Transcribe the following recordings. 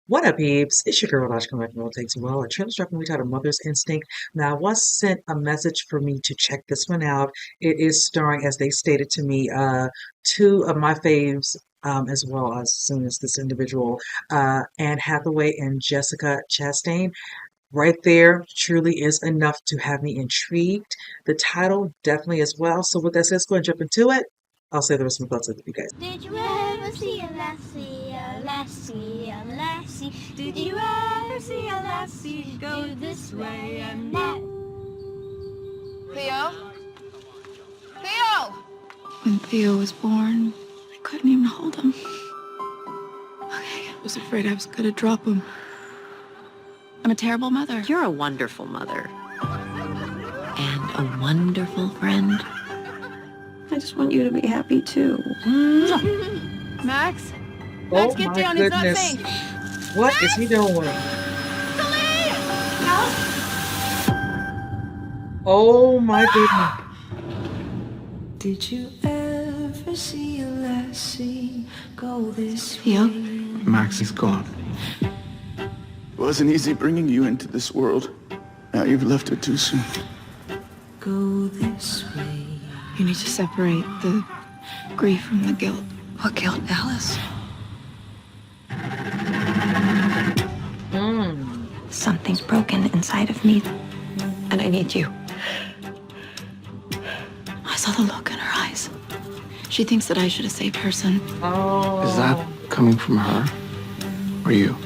What up, peeps? It's your girl, Logical Mac Takes Well. A trailer dropping we titled Mother's Instinct. Now, I was sent a message for me to check this one out. It is starring, as they stated to me, two of my faves, as well as soon as this individual, Anne Hathaway and Jessica Chastain. Right there truly is enough to have me intrigued. The title definitely as well. So with that said, let's go and jump into it. I'll say the rest of my thoughts with you guys. Did you ever see a lassie, a lassie, a lassie? Did you ever see a lassie go this way and that? Theo? Theo! When Theo was born, I couldn't even hold him. I was afraid I was gonna drop him. I'm a terrible mother. You're a wonderful mother and a wonderful friend. I just want you to be happy too. Max? Oh Max, get my down, it's not goodness. safe! What is he doing? Oh my goodness. Did you ever see a lassie go this Theo? Max is gone. It wasn't easy bringing you into this world. Now you've left it too soon. go this way? You need to separate the grief from the guilt. What guilt, Alice? Something's broken inside of me, and I need you. I saw the look in her eyes. She thinks that I should have saved her son. Oh. Is that coming from her or you?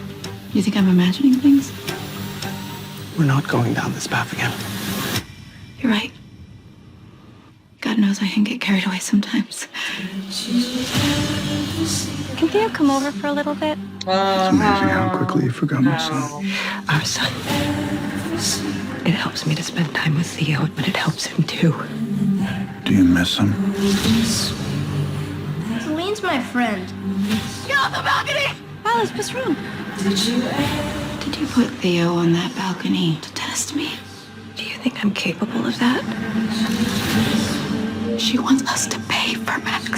You think I'm imagining things? We're not going down this path again. You're right. God knows I can get carried away sometimes. Can Theo come over for a little bit? It's amazing how quickly you forgot my son. Our son. It helps me to spend time with Theo, but it helps him too. Do you miss him? Celine's my friend. Get off the balcony! Alice, what's wrong? Did you put Theo on that balcony to test me? Do you think I'm capable of that? She wants us to pay for Max.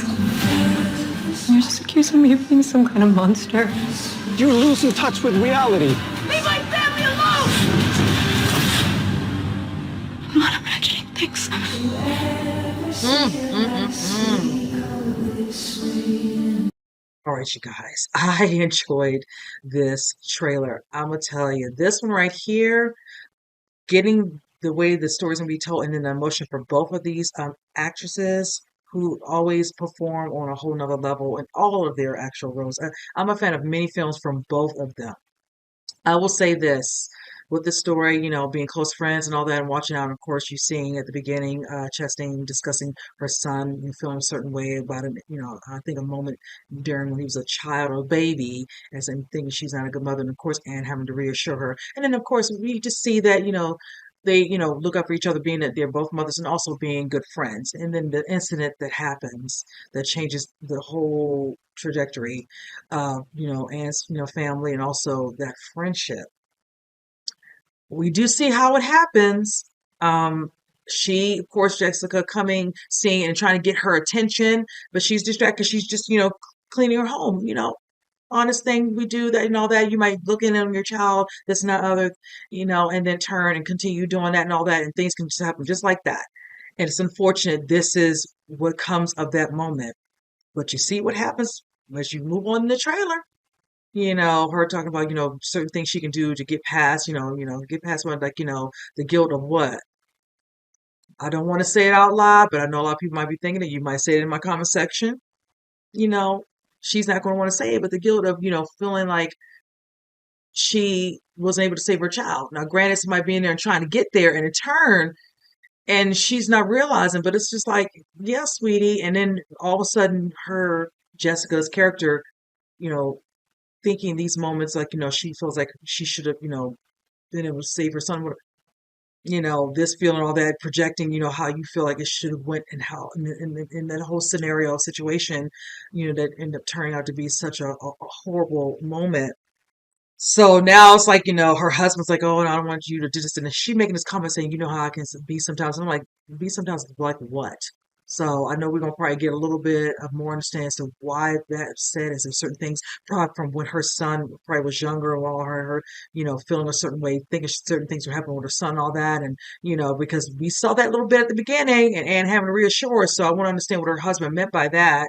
You're just accusing me of being some kind of monster. You're losing touch with reality. Leave my family alone! I'm not imagining things. All right, you guys, I enjoyed this trailer. I'm gonna tell you, this one right here, getting the way the story's gonna be told, and then the emotion for both of these actresses who always perform on a whole nother level in all of their actual roles. I'm a fan of many films from both of them. I will say this with the story, being close friends and all that, and watching out, of course, you seeing at the beginning, Chastain discussing her son and feeling a certain way about it, I think a moment during when he was a child or a baby, and saying thinking she's not a good mother, and of course, Anne having to reassure her. And then, of course, we just see that, they, look up for each other, being that they're both mothers and also being good friends. And then the incident that happens that changes the whole trajectory of, Anne's, family and also that friendship. We do see how it happens. She, of course, Jessica coming, seeing and trying to get her attention, but she's distracted. She's just, cleaning her home, honest thing we do that and all that. You might look in on your child, this and that other, and then turn and continue doing that and all that, and things can just happen just like that. And it's unfortunate. This is what comes of that moment. But you see what happens as you move on in the trailer. Her talking about, certain things she can do to get past, get past what, like, the guilt of what. I don't want to say it out loud, but I know a lot of people might be thinking it. You might say it in my comment section. You know, she's not going to want to say it, but the guilt of, feeling like she wasn't able to save her child. Now, granted, somebody being there and trying to get there in a turn, and she's not realizing, but it's just like, yeah, sweetie. And then all of a sudden, Jessica's character, you know, thinking these moments like, she feels like she should have, been able to save her son. This feeling, all that projecting, how you feel like it should have went and how in that whole scenario situation, that ended up turning out to be such a horrible moment. So now it's like, her husband's like, oh, and I don't want you to do this. And then she making this comment saying, you know how I can be sometimes. I'm like, be sometimes like what? So I know we're gonna probably get a little bit of more understanding as to why that said is there certain things probably from when her son probably was younger, or all her feeling a certain way, thinking certain things were happening with her son, all that, and because we saw that little bit at the beginning, and having to reassure us. So I want to understand what her husband meant by that.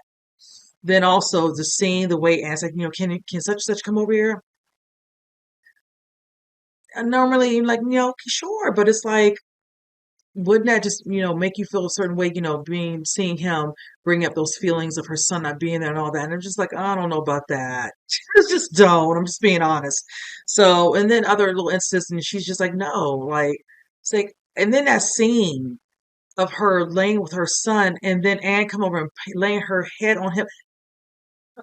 Then also the scene, the way Anne's like, can such and such come over here? And normally, like, sure, but it's like, wouldn't that just, make you feel a certain way, seeing him bring up those feelings of her son not being there and all that. And I'm just like, I don't know about that. Just don't. I'm just being honest. So, and then other little instances, and she's just like, no, like, it's like, and then that scene of her laying with her son, and then Anne come over and laying her head on him.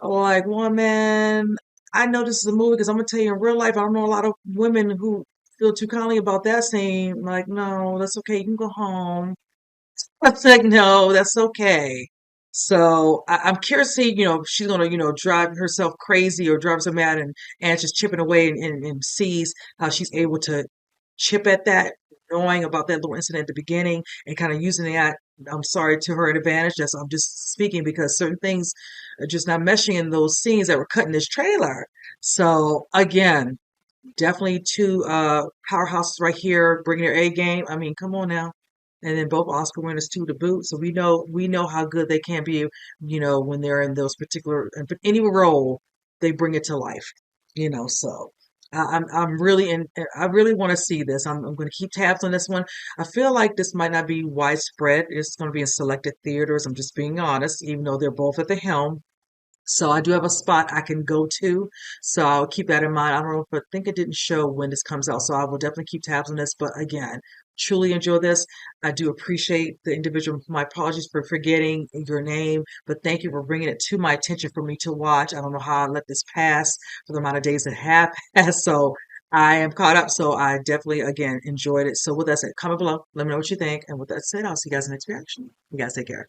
Like, woman, I know this is a movie because I'm gonna tell you in real life, I don't know a lot of women who feel too kindly about that scene. Like, no, that's okay. You can go home. I was like, no, that's okay. So I'm curious to see, if she's gonna, drive herself crazy or drive herself mad, and just chipping away, and sees how she's able to chip at that, knowing about that little incident at the beginning and kind of using that, I'm sorry, to her advantage. I'm just speaking because certain things are just not meshing in those scenes that were cut in this trailer. So again, definitely two powerhouses right here bringing their A game. I mean, come on now. And then both Oscar winners too to boot. So we know how good they can be, when they're in those particular any role, they bring it to life. So I'm really in. I really want to see this. I'm going to keep tabs on this one. I feel like this might not be widespread. It's going to be in selected theaters. I'm just being honest, even though they're both at the helm. So I do have a spot I can go to. So I'll keep that in mind. I don't know if I think it didn't show when this comes out. So I will definitely keep tabs on this. But again, truly enjoy this. I do appreciate the individual. My apologies for forgetting your name, but thank you for bringing it to my attention for me to watch. I don't know how I let this pass for the amount of days that have passed. So I am caught up. So I definitely, again, enjoyed it. So with that said, comment below. Let me know what you think. And with that said, I'll see you guys in the next reaction. You guys take care.